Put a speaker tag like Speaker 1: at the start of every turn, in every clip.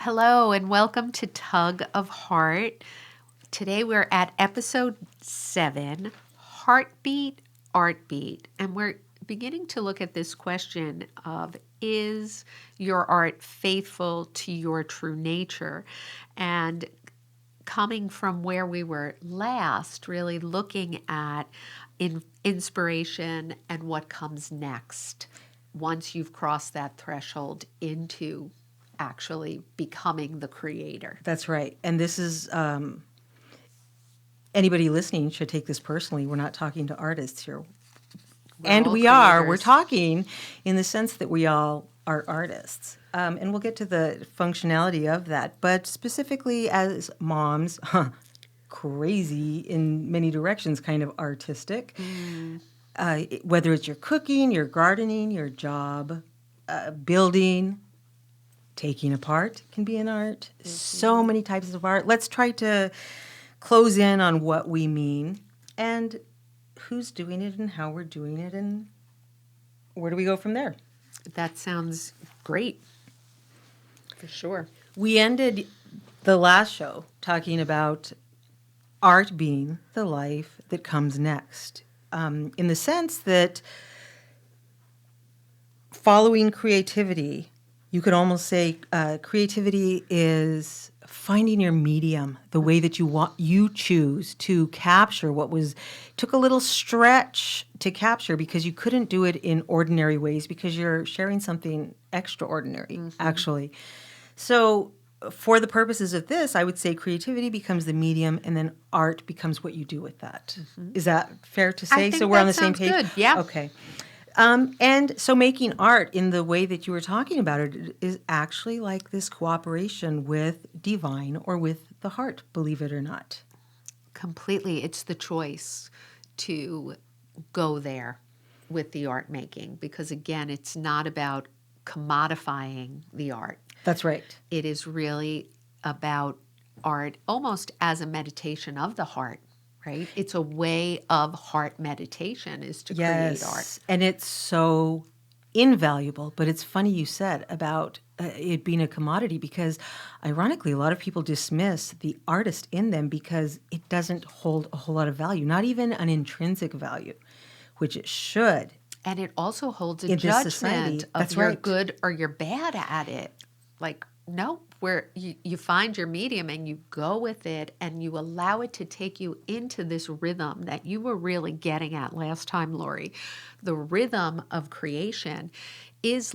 Speaker 1: Hello and welcome to Tug of Heart. Today we're at episode 7, Heartbeat, Artbeat, and we're beginning to look at this question of is your art faithful to your true nature? And coming from where we were last, really looking at inspiration and what comes next once you've crossed that threshold into actually becoming the creator.
Speaker 2: That's right. And this is, anybody listening should take this personally. We're not talking to artists here.
Speaker 1: We're all
Speaker 2: We are. We're
Speaker 1: creators.
Speaker 2: talking in the sense that we all are artists. And we'll get to the functionality of that. But specifically as moms, crazy in many directions, kind of artistic. Whether it's your cooking, your gardening, your job, building, taking apart can be an art. So many types of art. Let's try to close in on what we mean and who's doing it and how we're doing it and where do we go from there.
Speaker 1: That sounds great. For sure.
Speaker 2: We ended the last show talking about art being the life that comes next, in the sense that following creativity, you could almost say creativity is finding your medium, the way that you choose to capture what took a little stretch to capture because you couldn't do it in ordinary ways because you're sharing something extraordinary, actually. So for the purposes of this, I would say creativity becomes the medium and then art becomes what you do with that. Is that fair to say?
Speaker 1: I think
Speaker 2: so we're on
Speaker 1: that
Speaker 2: the same
Speaker 1: sounds
Speaker 2: page?
Speaker 1: good, yeah.
Speaker 2: Okay. And so making art in the way that you were talking about it is actually like this cooperation with divine or with the heart, believe it or not.
Speaker 1: Completely. It's the choice to go there with the art making because, again, it's not about commodifying the art.
Speaker 2: That's right.
Speaker 1: It is really about art almost as a meditation of the heart, right? It's a way of heart meditation is to create art.
Speaker 2: And it's so invaluable, but it's funny you said about it being a commodity because ironically, a lot of people dismiss the artist in them because it doesn't hold a whole lot of value, not even an intrinsic value, which it should.
Speaker 1: And it also holds a
Speaker 2: In this society,
Speaker 1: judgment of
Speaker 2: that's
Speaker 1: you're
Speaker 2: right.
Speaker 1: good or you're bad at it. Like, no, where you find your medium and you go with it and you allow it to take you into this rhythm that you were really getting at last time, Lori. The rhythm of creation is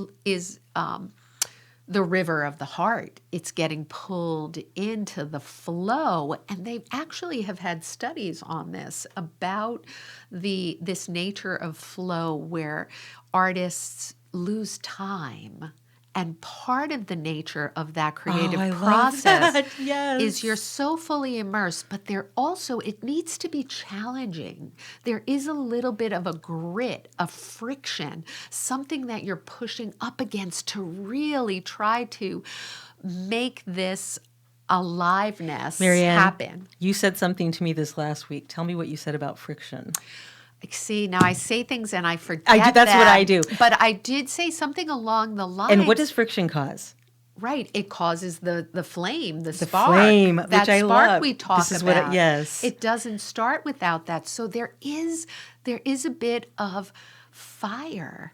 Speaker 1: the river of the heart. It's getting pulled into the flow, and they actually have had studies on this about this nature of flow where artists lose time. And part of the nature of that creative
Speaker 2: I love
Speaker 1: process
Speaker 2: that. Yes.
Speaker 1: is you're so fully immersed, but it needs to be challenging. There is a little bit of a grit, a friction, something that you're pushing up against to really try to make this aliveness
Speaker 2: Marianne,
Speaker 1: happen.
Speaker 2: you said something to me this last week. Tell me what you said about friction.
Speaker 1: See, now I say things and I forget
Speaker 2: That's what I do.
Speaker 1: But I did say something along the lines.
Speaker 2: And what does friction cause?
Speaker 1: Right, it causes the flame, the
Speaker 2: The
Speaker 1: spark.
Speaker 2: flame,
Speaker 1: that
Speaker 2: which I
Speaker 1: spark
Speaker 2: love.
Speaker 1: we talk
Speaker 2: This is
Speaker 1: about.
Speaker 2: yes.
Speaker 1: It doesn't start without that. So there is a bit of fire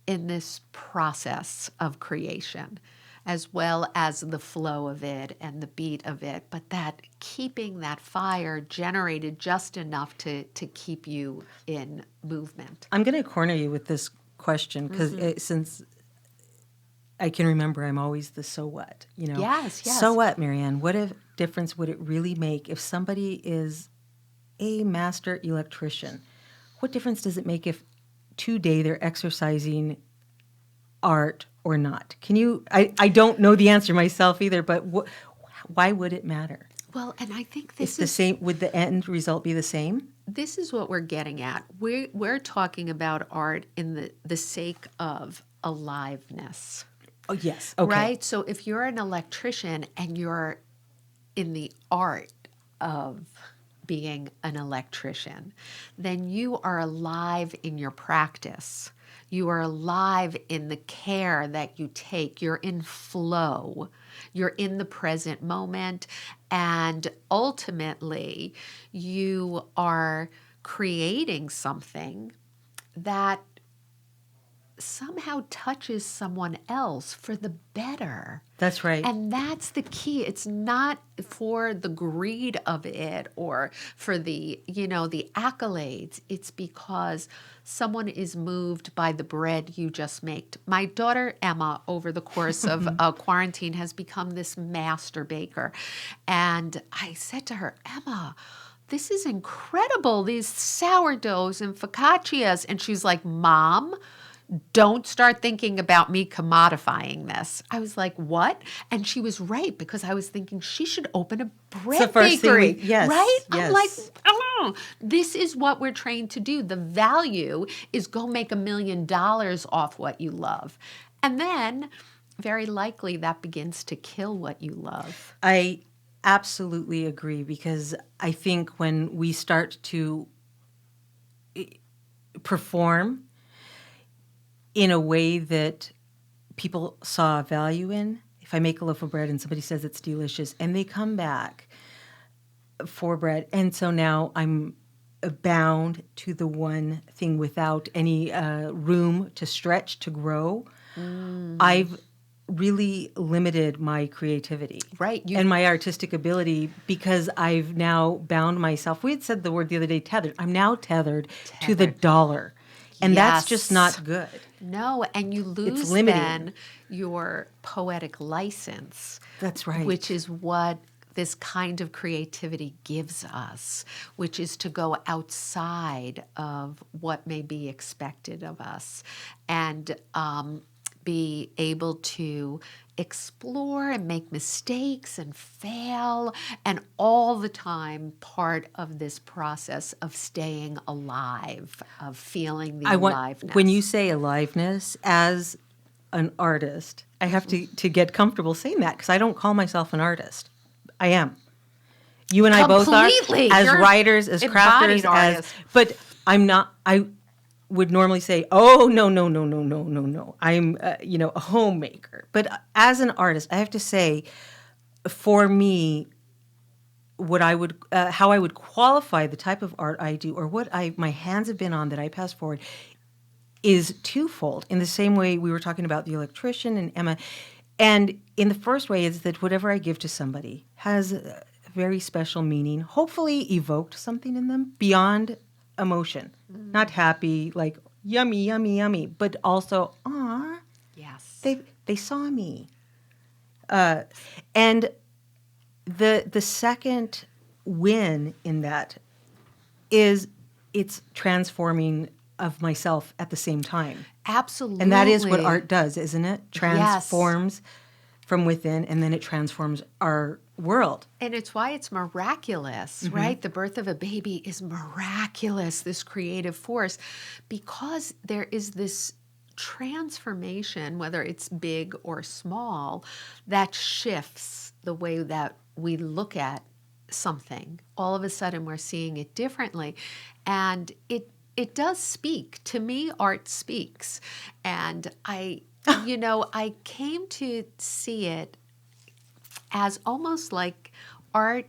Speaker 1: in this process of creation, as well as the flow of it and the beat of it. But that keeping that fire generated just enough to keep you in movement.
Speaker 2: I'm going to corner you with this question because since I can remember, I'm always the so what,
Speaker 1: Yes.
Speaker 2: So what, Marianne? What difference would it really make if somebody is a master electrician? What difference does it make if today they're exercising art or not? Can you? I don't know the answer myself either, but why would it matter?
Speaker 1: Well, and I think
Speaker 2: It's the same. Would the end result be the same?
Speaker 1: This is what we're getting at. We're talking about art in the sake of aliveness.
Speaker 2: Oh, yes. Okay.
Speaker 1: Right? So if you're an electrician and you're in the art of being an electrician, then you are alive in your practice. You are alive in the care that you take. You're in flow. You're in the present moment. And ultimately, you are creating something that somehow touches someone else for the better.
Speaker 2: That's right.
Speaker 1: And that's the key. It's not for the greed of it or for the, the accolades. It's because someone is moved by the bread you just made. My daughter Emma, over the course of quarantine, has become this master baker. And I said to her, Emma, this is incredible, these sourdoughs and focaccias. And she's like, Mom, don't start thinking about me commodifying this. I was like, what? And she was right, because I was thinking she should open a bread bakery.
Speaker 2: Yes,
Speaker 1: right?
Speaker 2: yes.
Speaker 1: I'm like, oh, this is what we're trained to do. The value is go make $1 million off what you love. And then very likely that begins to kill what you love.
Speaker 2: I absolutely agree, because I think when we start to perform in a way that people saw value in, if I make a loaf of bread and somebody says it's delicious and they come back for bread, and so now I'm bound to the one thing without any room to stretch, to grow, I've really limited my creativity,
Speaker 1: Right.
Speaker 2: and my artistic ability, because I've now bound myself. We had said the word the other day, tethered. I'm now tethered to the dollar, and that's just not good.
Speaker 1: No, and you lose then your poetic license.
Speaker 2: That's right.
Speaker 1: Which is what this kind of creativity gives us, which is to go outside of what may be expected of us and be able to explore and make mistakes and fail, and all the time part of this process of staying alive, of feeling the aliveness.
Speaker 2: When you say aliveness, as an artist, I have to get comfortable saying that, because I don't call myself an artist. I am. You and I both are, as
Speaker 1: You're
Speaker 2: writers, as
Speaker 1: embodied
Speaker 2: crafters,
Speaker 1: artist.
Speaker 2: but I'm not. I would normally say, "Oh, no. I'm, a homemaker." But as an artist, I have to say, for me, how I would qualify the type of art I do, or what my hands have been on that I pass forward, is twofold. In the same way we were talking about the electrician and Emma, and in the first way is that whatever I give to somebody has a very special meaning, hopefully evoked something in them beyond emotion. Not happy, like yummy, yummy, yummy, but also, ah,
Speaker 1: Yes.
Speaker 2: they saw me. And the second win in that is it's transforming of myself at the same time.
Speaker 1: Absolutely.
Speaker 2: And that is what art does, isn't it? Transforms from within, and then it transforms our world.
Speaker 1: And it's why it's miraculous, right? The birth of a baby is miraculous, this creative force, because there is this transformation, whether it's big or small, that shifts the way that we look at something. All of a sudden, we're seeing it differently. And it does speak. To me, art speaks. And I came to see it as almost like art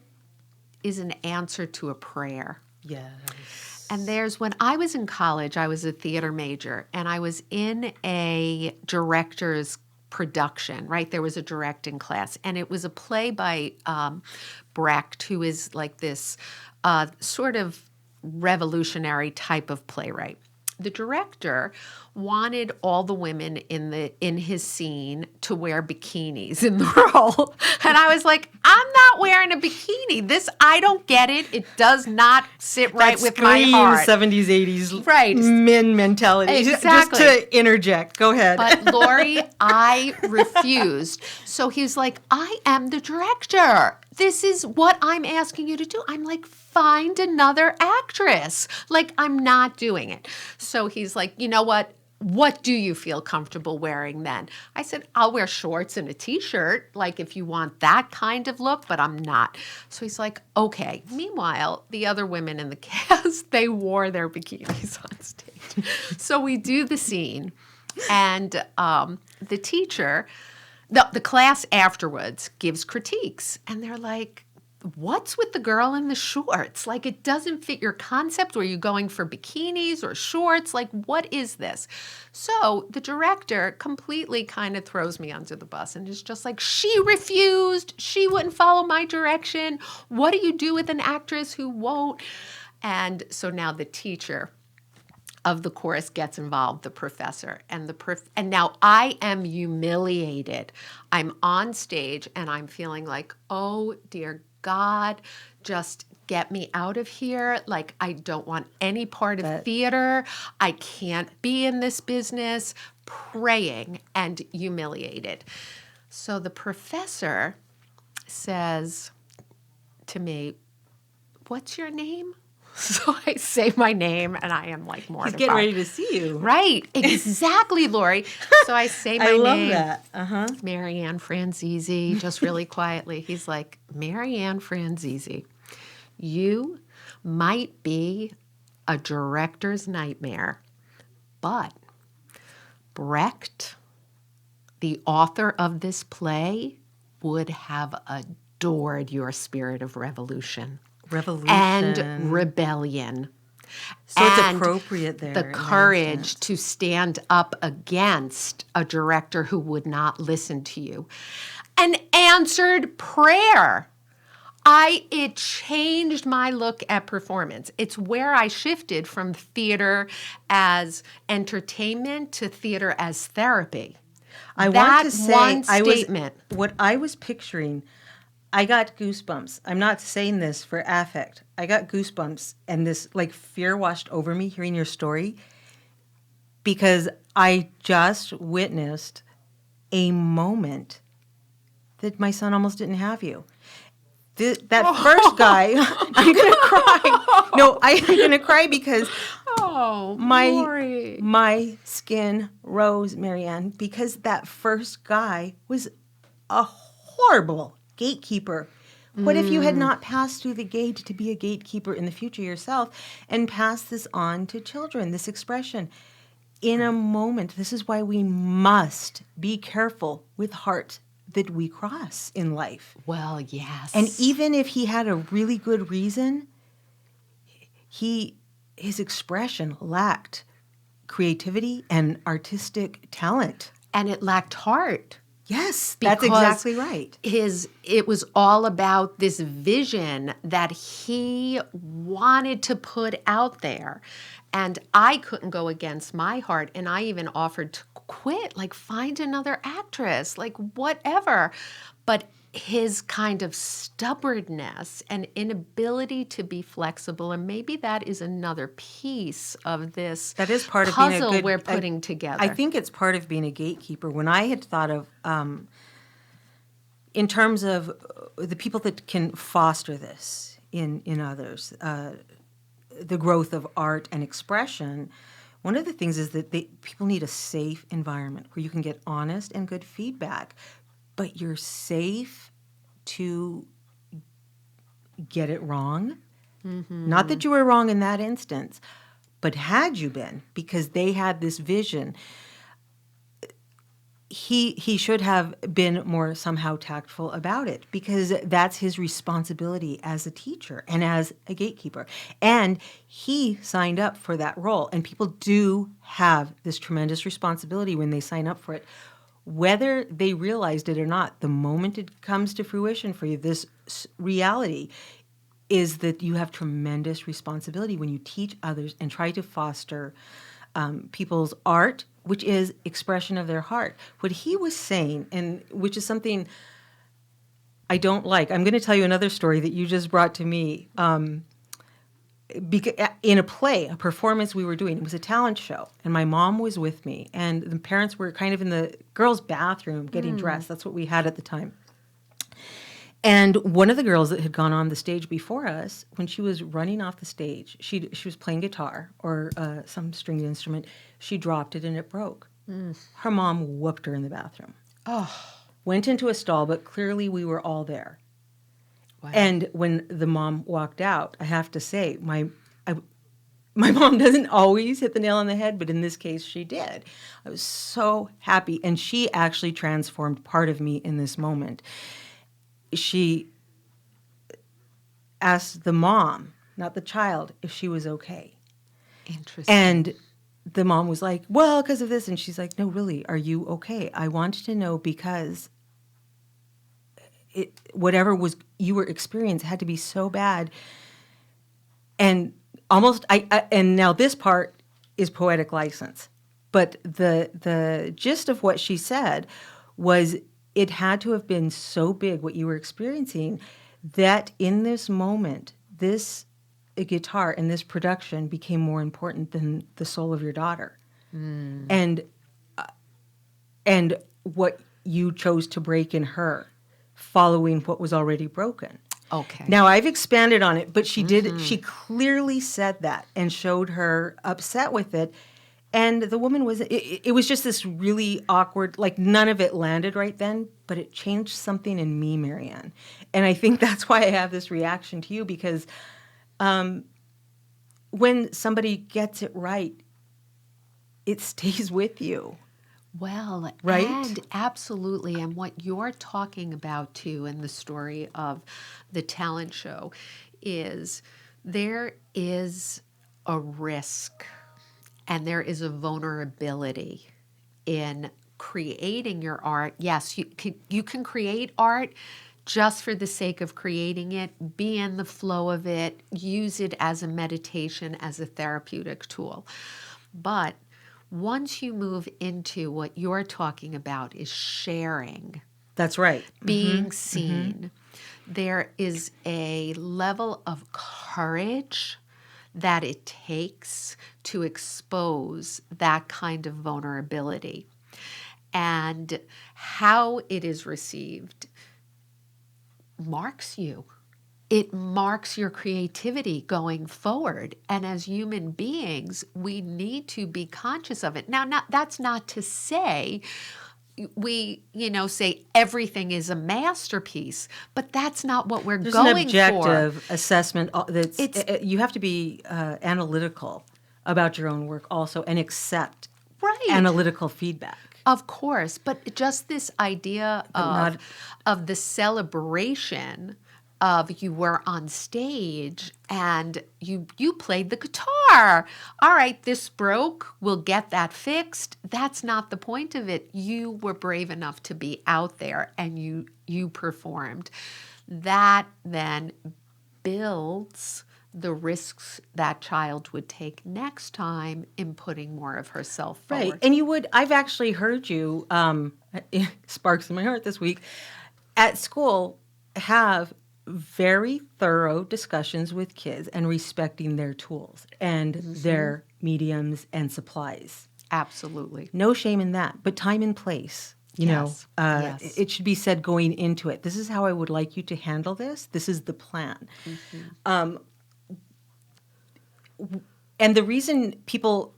Speaker 1: is an answer to a prayer.
Speaker 2: Yes.
Speaker 1: And when I was in college, I was a theater major, and I was in a director's production, right? There was a directing class, and it was a play by Brecht, who is like this sort of revolutionary type of playwright. The director wanted all the women in his scene to wear bikinis in the role. And I was like, I'm not wearing a bikini. I don't get it. It does not sit right with my heart.
Speaker 2: 70s, 80s
Speaker 1: Right.
Speaker 2: men mentality.
Speaker 1: Exactly.
Speaker 2: Just to interject. Go ahead.
Speaker 1: But Lori, I refused. So he's like, I am the director. This is what I'm asking you to do. I'm like, find another actress. Like, I'm not doing it. So he's like, you know what? What do you feel comfortable wearing then? I said, I'll wear shorts and a t-shirt, like if you want that kind of look, but I'm not. So he's like, okay. Meanwhile, the other women in the cast, they wore their bikinis on stage. So we do the scene, and the teacher, the class afterwards gives critiques, and they're like, what's with the girl in the shorts? Like, it doesn't fit your concept. Were you going for bikinis or shorts? Like, what is this? So the director completely kind of throws me under the bus and is just like, she refused. She wouldn't follow my direction. What do you do with an actress who won't? And so now the teacher of the chorus gets involved, the professor, and and now I am humiliated. I'm on stage and I'm feeling like, oh dear God, just get me out of here. Like, I don't want any part of theater. I can't be in this business. Praying and humiliated. So the professor says to me, what's your name? So I say my name, and I am like mortified.
Speaker 2: He's getting ready to see you.
Speaker 1: Right, exactly, Lori. So I say my
Speaker 2: I love
Speaker 1: name.
Speaker 2: that.
Speaker 1: Marianne Franzese, just really quietly. He's like, Marianne Franzese, you might be a director's nightmare, but Brecht, the author of this play, would have adored your spirit of revolution.
Speaker 2: Revolution.
Speaker 1: And rebellion.
Speaker 2: So it's
Speaker 1: and
Speaker 2: appropriate there.
Speaker 1: the
Speaker 2: in that
Speaker 1: courage
Speaker 2: instance.
Speaker 1: to stand up against a director who would not listen to you. An answered prayer. It changed my look at performance. It's where I shifted from theater as entertainment to theater as therapy.
Speaker 2: I want to say,
Speaker 1: one statement.
Speaker 2: What I was picturing, I got goosebumps. I'm not saying this for affect. I got goosebumps, and this like fear washed over me hearing your story, because I just witnessed a moment that my son almost didn't have you. That first guy, I'm gonna cry. No, I'm gonna cry because my skin rose, Marianne, because that first guy was a horrible gatekeeper. What if you had not passed through the gate to be a gatekeeper in the future yourself and pass this on to children, this expression? In a moment, this is why we must be careful with heart that we cross in life.
Speaker 1: Well, yes.
Speaker 2: And even if he had a really good reason, his expression lacked creativity and artistic talent.
Speaker 1: And it lacked heart.
Speaker 2: Yes, that's exactly right.
Speaker 1: It was all about this vision that he wanted to put out there. And I couldn't go against my heart. And I even offered to quit, like find another actress, like whatever. But his kind of stubbornness and inability to be flexible, and maybe that is another piece of this
Speaker 2: that is part
Speaker 1: puzzle
Speaker 2: of being a good,
Speaker 1: we're putting together.
Speaker 2: I think it's part of being a gatekeeper. When I had thought of, in terms of the people that can foster this in others, the growth of art and expression, one of the things is that people need a safe environment where you can get honest and good feedback, but you're safe to get it wrong. Mm-hmm. Not that you were wrong in that instance, but had you been, because they had this vision, he should have been more somehow tactful about it, because that's his responsibility as a teacher and as a gatekeeper. And he signed up for that role. And people do have this tremendous responsibility when they sign up for it, whether they realized it or not. The moment it comes to fruition for you, this reality is that you have tremendous responsibility when you teach others and try to foster people's art, which is expression of their heart. What he was saying, and which is something I don't like. I'm going to tell you another story that you just brought to me. In a play, a performance we were doing, it was a talent show, and my mom was with me, and the parents were kind of in the girls' bathroom getting dressed. That's what we had at the time. And one of the girls that had gone on the stage before us, when she was running off the stage, she was playing guitar or some stringed instrument. She dropped it and it broke. Her mom whooped her in the bathroom. Went into a stall, but clearly we were all there. Wow. And when the mom walked out, I have to say, my My mom doesn't always hit the nail on the head, but in this case, she did. I was so happy. And she actually transformed part of me in this moment. She asked the mom, not the child, if she was okay.
Speaker 1: Interesting.
Speaker 2: And the mom was like, well, because of this. And she's like, no, really, are you okay? I wanted to know because whatever was you were experiencing had to be so bad. And almost, and now this part is poetic license. But the gist of what she said was it had to have been so big, what you were experiencing, that in this moment, this guitar and this production became more important than the soul of your daughter. And and what you chose to break in her, following what was already broken.
Speaker 1: Okay.
Speaker 2: Now I've expanded on it, but she did. She clearly said that and showed her upset with it. And the woman was. It was just this really awkward. Like none of it landed right then, but it changed something in me, Marianne. And I think that's why I have this reaction to you because when somebody gets it right, it stays with you.
Speaker 1: Well,
Speaker 2: Right?
Speaker 1: and absolutely. And what you're talking about too in the story of the talent show is there is a risk and there is a vulnerability in creating your art. Yes, you can create art just for the sake of creating it, be in the flow of it, use it as a meditation, as a therapeutic tool. But once you move into what you're talking about is sharing,
Speaker 2: That's right.
Speaker 1: being seen, there is a level of courage that it takes to expose that kind of vulnerability. And how it is received marks you. It marks your creativity going forward. And as human beings, we need to be conscious of it. Now, that's not to say we, say everything is a masterpiece, but that's not what we're
Speaker 2: There's
Speaker 1: going
Speaker 2: an objective assessment that's you have to be analytical about your own work also and accept
Speaker 1: Right.
Speaker 2: analytical feedback.
Speaker 1: Of course, but just this idea
Speaker 2: not-
Speaker 1: of the celebration of you were on stage and you played the guitar. All right, this broke. We'll get that fixed. That's not the point of it. You were brave enough to be out there and you performed. That then builds the risks that child would take next time in putting more of herself forward.
Speaker 2: Right. And I've actually heard you, sparks in my heart this week, at school have very thorough discussions with kids and respecting their tools and their mediums and supplies.
Speaker 1: Absolutely.
Speaker 2: No shame in that, but time and place.
Speaker 1: Yes.
Speaker 2: It should be said going into it. This is how I would like you to handle this. This is the plan. And the reason people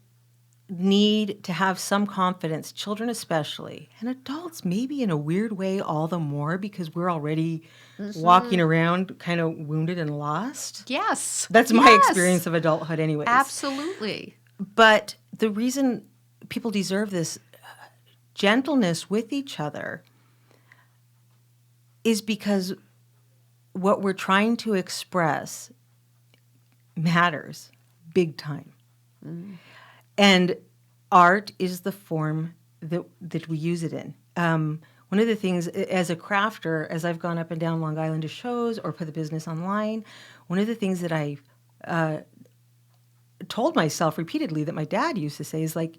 Speaker 2: need to have some confidence, children especially, and adults maybe in a weird way all the more because we're already walking around kind of wounded and lost.
Speaker 1: Yes.
Speaker 2: That's my
Speaker 1: Yes.
Speaker 2: experience of adulthood anyways.
Speaker 1: Absolutely.
Speaker 2: But the reason people deserve this gentleness with each other is because what we're trying to express matters big time. And art is the form that we use it in. One of the things, as a crafter, as I've gone up and down Long Island to shows or put the business online, one of the things that I told myself repeatedly that my dad used to say is like,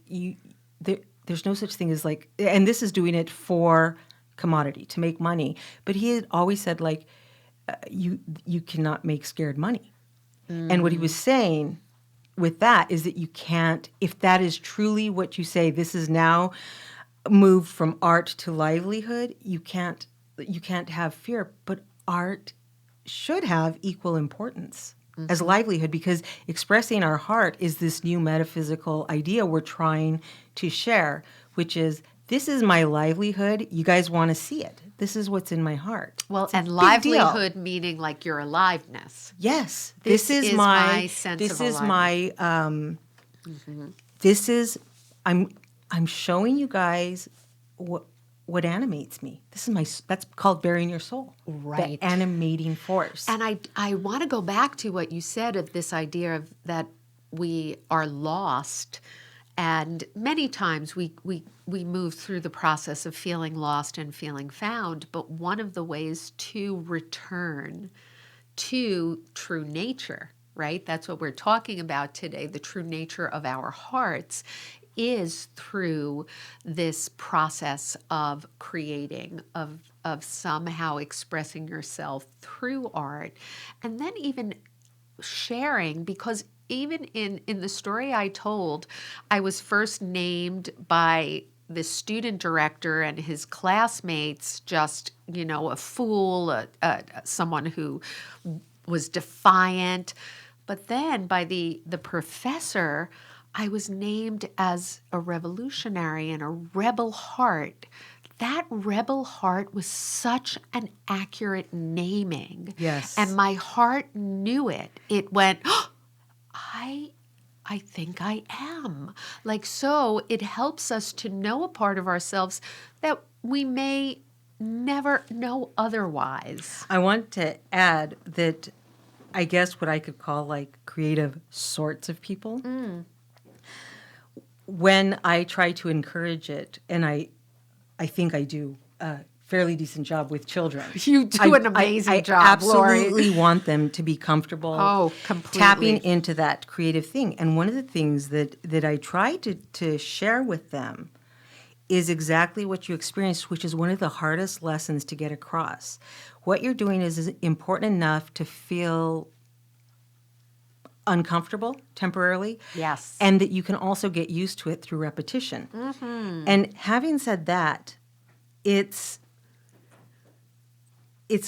Speaker 2: there's no such thing as like, and this is doing it for commodity, to make money. But he had always said like, you cannot make scared money. And what he was saying with that is that you can't, if that is truly what you say, this is now moved from art to livelihood, you can't have fear. But art should have equal importance as livelihood because expressing our heart is this new metaphysical idea we're trying to share, which is this is my livelihood. You guys want to see it. This is what's in my heart.
Speaker 1: Well,
Speaker 2: It's a
Speaker 1: and
Speaker 2: big deal.
Speaker 1: livelihood meaning like your aliveness.
Speaker 2: Yes,
Speaker 1: This is my sense
Speaker 2: this
Speaker 1: of
Speaker 2: is
Speaker 1: aliveness.
Speaker 2: my this is I'm showing you guys what animates me. This is that's called bearing your soul.
Speaker 1: Right.
Speaker 2: The animating force.
Speaker 1: And I want to go back to what you said of this idea of that we are lost. And many times we move through the process of feeling lost and feeling found. But one of the ways to return to true nature, right? That's what we're talking about today, the true nature of our hearts is through this process of creating, of somehow expressing yourself through art, and then even sharing, because even in the story I told, I was first named by the student director and his classmates just, a fool, someone who was defiant. But then by the professor, I was named as a revolutionary and a rebel heart. That rebel heart was such an accurate naming.
Speaker 2: Yes.
Speaker 1: And my heart knew it. It went, oh, I think I am. Like, so it helps us to know a part of ourselves that we may never know otherwise.
Speaker 2: I want to add that I guess what I could call like creative sorts of people. When I try to encourage it, and I think I do a fairly decent job with children.
Speaker 1: You do an amazing job, Lori.
Speaker 2: I absolutely want them to be comfortable
Speaker 1: Completely.
Speaker 2: tapping into that creative thing. And one of the things that I try to share with them is exactly what you experienced, which is one of the hardest lessons to get across. What you're doing is important enough to feel uncomfortable temporarily.
Speaker 1: Yes.
Speaker 2: And that you can also get used to it through repetition. Mm-hmm. And having said that, it's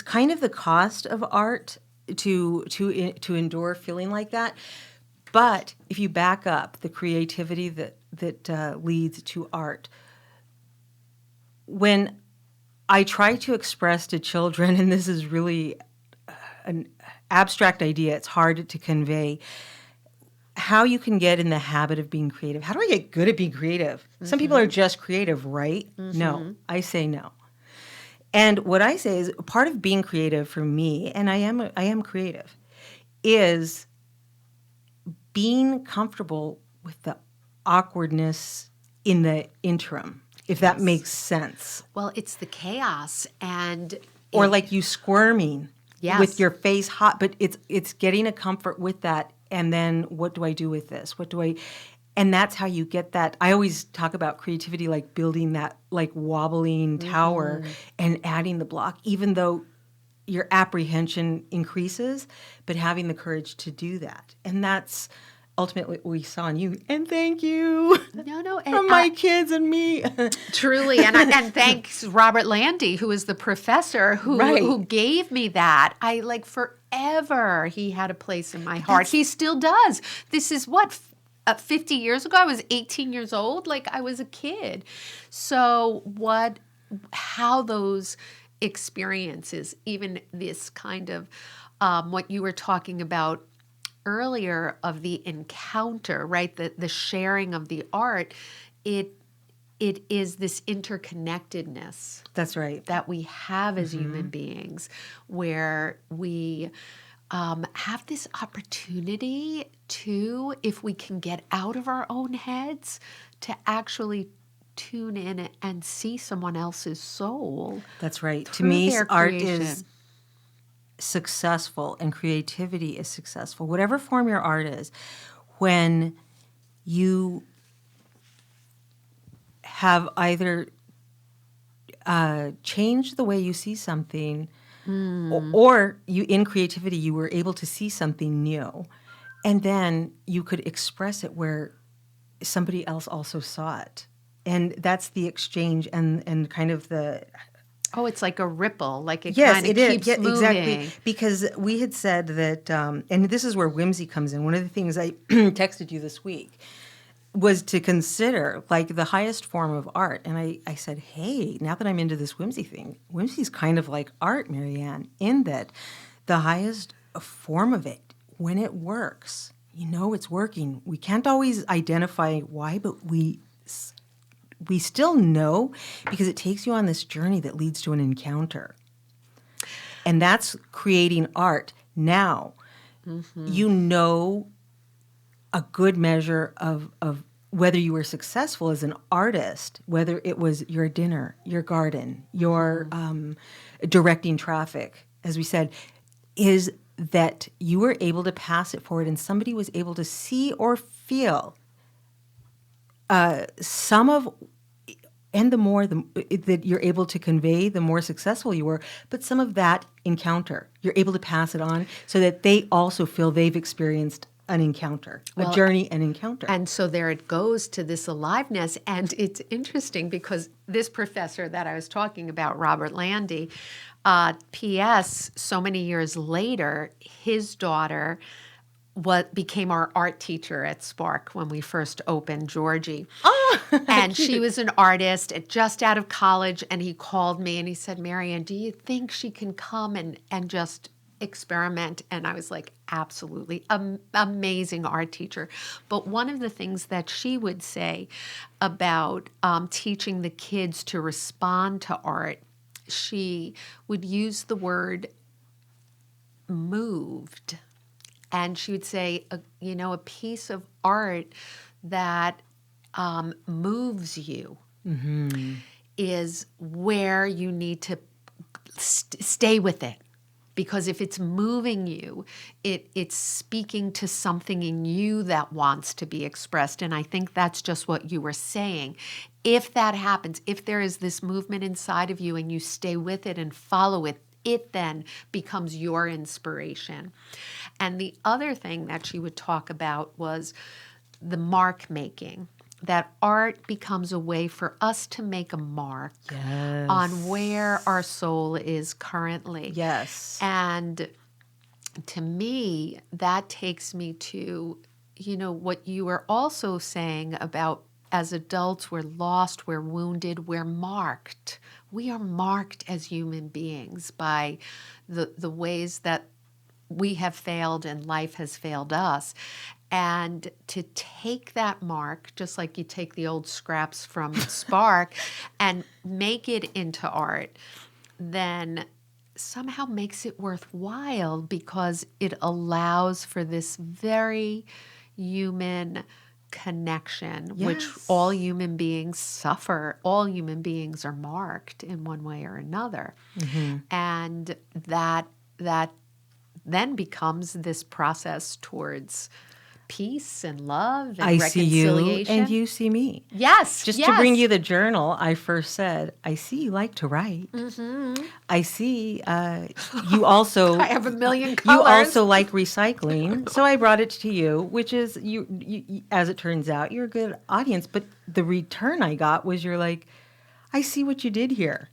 Speaker 2: kind of the cost of art to endure feeling like that. But if you back up the creativity that leads to art, when I try to express to children, and this is really an abstract idea, it's hard to convey, how you can get in the habit of being creative. How do I get good at being creative? Mm-hmm. Some people are just creative, right? Mm-hmm. No, I say no. And what I say is part of being creative for me, and I am creative, is being comfortable with the awkwardness in the interim, if that makes sense.
Speaker 1: Well, it's the chaos and
Speaker 2: or like you squirming with your face hot, but it's getting a comfort with that. And then what do I do with this? And that's how you get that. I always talk about creativity like building that like wobbling tower and adding the block, even though your apprehension increases, but having the courage to do that. And that's ultimately what we saw in you. And thank you.
Speaker 1: No.
Speaker 2: From my kids and me.
Speaker 1: Truly. And thanks Robert Landy, who is the professor who gave me that. I like forever he had a place in my heart. He still does. This is what, 50 years ago? I was 18 years old. Like I was a kid. So how those experiences, even this kind of what you were talking about earlier of the encounter, right? The sharing of the art, it is this interconnectedness.
Speaker 2: That's right.
Speaker 1: That we have as human beings, where we have this opportunity to, if we can get out of our own heads, to actually tune in and see someone else's soul.
Speaker 2: That's right. To me, art
Speaker 1: creation.
Speaker 2: is successful and creativity is successful, whatever form your art is, when you have either changed the way you see something or you, in creativity, you were able to see something new, and then you could express it where somebody else also saw it. And that's the exchange and kind of the...
Speaker 1: Oh, it's like a ripple, like it
Speaker 2: yes,
Speaker 1: kind of
Speaker 2: it
Speaker 1: keeps
Speaker 2: is. Yeah,
Speaker 1: moving.
Speaker 2: exactly. Because we had said that, and this is where whimsy comes in. One of the things I texted you this week was to consider like the highest form of art. And I said, hey, now that I'm into this whimsy thing, whimsy's kind of like art, Marianne, in that the highest form of it, when it works, you know it's working. We can't always identify why, but we still know because it takes you on this journey that leads to an encounter. And that's creating art. Now, you know a good measure of whether you were successful as an artist, whether it was your dinner, your garden, your directing traffic, as we said, is that you were able to pass it forward and somebody was able to see or feel some of, and the more that you're able to convey, the more successful you were. But some of that encounter, you're able to pass it on so that they also feel they've experienced an encounter, a journey, an encounter.
Speaker 1: And so there it goes to this aliveness. And it's interesting because this professor that I was talking about, Robert Landy, P.S., so many years later, his daughter became our art teacher at Spark when we first opened Georgie.
Speaker 2: Oh,
Speaker 1: and she was an artist just out of college. And he called me and he said, Marianne, do you think she can come and just experiment? And I was like, absolutely. Amazing art teacher. But one of the things that she would say about teaching the kids to respond to art, she would use the word moved. And she would say, a piece of art that moves you is where you need to stay with it. Because if it's moving you, it's speaking to something in you that wants to be expressed. And I think that's just what you were saying. If that happens, if there is this movement inside of you and you stay with it and follow it, it then becomes your inspiration. And the other thing that she would talk about was the mark making. That art becomes a way for us to make a mark on where our soul is currently.
Speaker 2: Yes.
Speaker 1: And to me, that takes me to, what you were also saying about as adults, we're lost, we're wounded, we're marked. We are marked as human beings by the ways that we have failed and life has failed us. And to take that mark, just like you take the old scraps from Spark and make it into art, then somehow makes it worthwhile because it allows for this very human connection, which all human beings suffer. All human beings are marked in one way or another. And that then becomes this process towards peace and love and
Speaker 2: I see you
Speaker 1: reconciliation.
Speaker 2: and you see me.
Speaker 1: Yes.
Speaker 2: Just to bring you the journal, I first said, I see you like to write. I see you also...
Speaker 1: I have a million colors.
Speaker 2: You also like recycling. So I brought it to you, which is, you, as it turns out, you're a good audience. But the return I got was you're like, I see what you did here.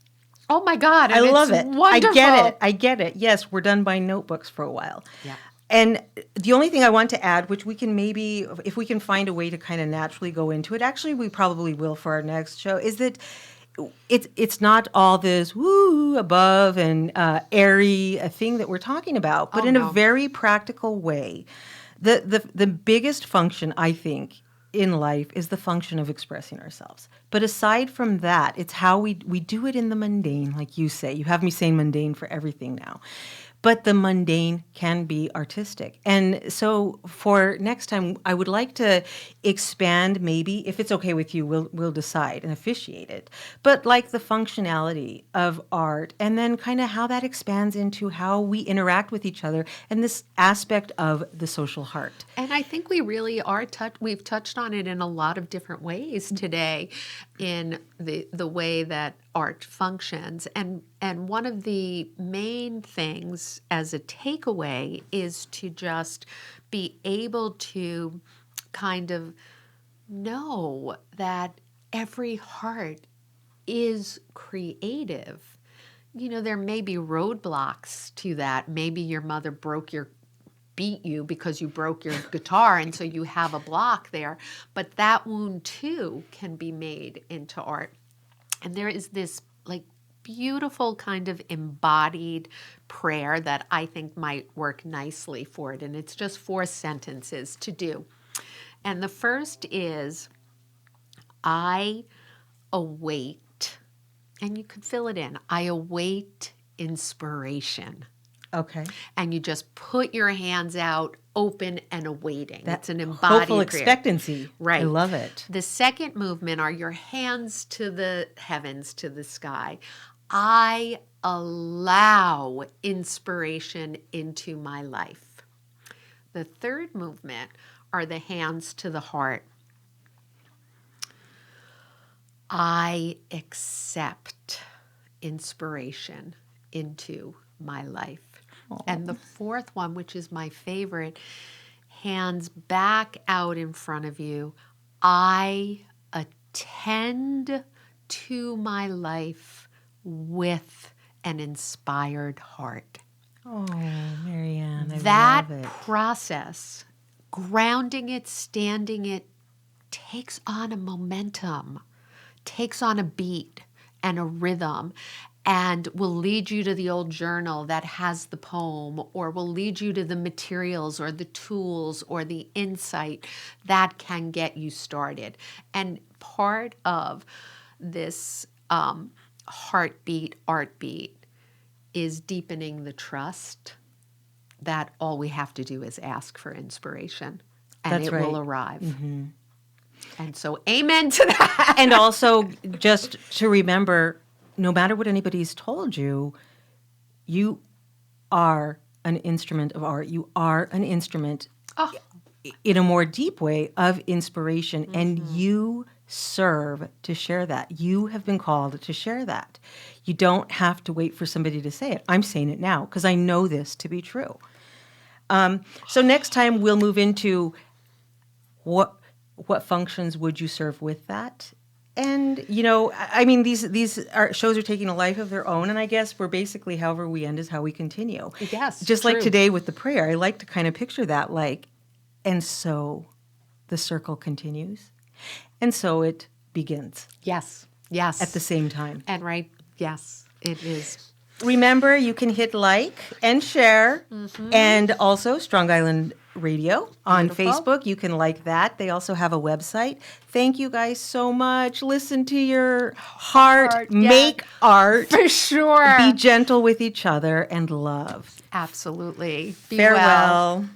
Speaker 1: Oh my God.
Speaker 2: I love it.
Speaker 1: Wonderful.
Speaker 2: I get it. Yes, we're done by notebooks for a while.
Speaker 1: Yeah.
Speaker 2: And the only thing I want to add, which we can maybe, if we can find a way to kind of naturally go into it, actually we probably will for our next show, is that it's not all this woo above and airy thing that we're talking about, but in a very practical way. The biggest function, I think, in life is the function of expressing ourselves. But aside from that, it's how we do it in the mundane, like you say. You have me saying mundane for everything now. But the mundane can be artistic. And so for next time, I would like to expand maybe, if it's okay with you, we'll decide and officiate it. But like the functionality of art and then kind of how that expands into how we interact with each other and this aspect of the social heart.
Speaker 1: And I think we really are we've touched on it in a lot of different ways today in the way that art functions. And one of the main things as a takeaway is to just be able to kind of know that every heart is creative. There may be roadblocks to that. Maybe your mother broke your beat you because you broke your guitar and so you have a block there. But that wound too can be made into art. And there is this like beautiful kind of embodied prayer that I think might work nicely for it. And it's just 4 sentences to do. And the first is, I await, and you could fill it in, I await inspiration.
Speaker 2: Okay.
Speaker 1: And you just put your hands out open and awaiting.
Speaker 2: That's
Speaker 1: an embodied
Speaker 2: hopeful
Speaker 1: prayer.
Speaker 2: expectancy.
Speaker 1: Right.
Speaker 2: I love it.
Speaker 1: The second movement are your hands to the heavens, to the sky. I allow inspiration into my life. The third movement are the hands to the heart. I accept inspiration into my life. And the fourth one, which is my favorite, hands back out in front of you. I attend to my life with an inspired heart.
Speaker 2: Oh, Marianne, I
Speaker 1: That
Speaker 2: love it.
Speaker 1: process, grounding it, standing it, takes on a momentum, takes on a beat and a rhythm, and will lead you to the old journal that has the poem, or will lead you to the materials or the tools or the insight that can get you started. And part of this heartbeat, artbeat, is deepening the trust that all we have to do is ask for inspiration, and
Speaker 2: That's
Speaker 1: it
Speaker 2: right.
Speaker 1: will arrive. Mm-hmm. And so amen to that.
Speaker 2: And also, just to remember, no matter what anybody's told you, you are an instrument of art. You are an instrument in a more deep way of inspiration, and you serve to share that. You have been called to share that. You don't have to wait for somebody to say it. I'm saying it now because I know this to be true. So next time we'll move into what functions would you serve with that? And, you know, I mean, these shows are taking a life of their own, and I guess we're basically, however we end is how we continue.
Speaker 1: Yes,
Speaker 2: just
Speaker 1: true.
Speaker 2: like today with the prayer, I like to kind of picture that, like, and so the circle continues, and so it begins.
Speaker 1: Yes, yes.
Speaker 2: At the same time.
Speaker 1: And right, yes, it is.
Speaker 2: Remember, you can hit like and share, and also Strong Island Radio on
Speaker 1: Beautiful.
Speaker 2: Facebook. You can like that. They also have a website. Thank you guys so much. Listen to your heart.
Speaker 1: yeah.
Speaker 2: Make art.
Speaker 1: For sure.
Speaker 2: Be gentle with each other and love.
Speaker 1: Absolutely. Be
Speaker 2: Farewell.
Speaker 1: well.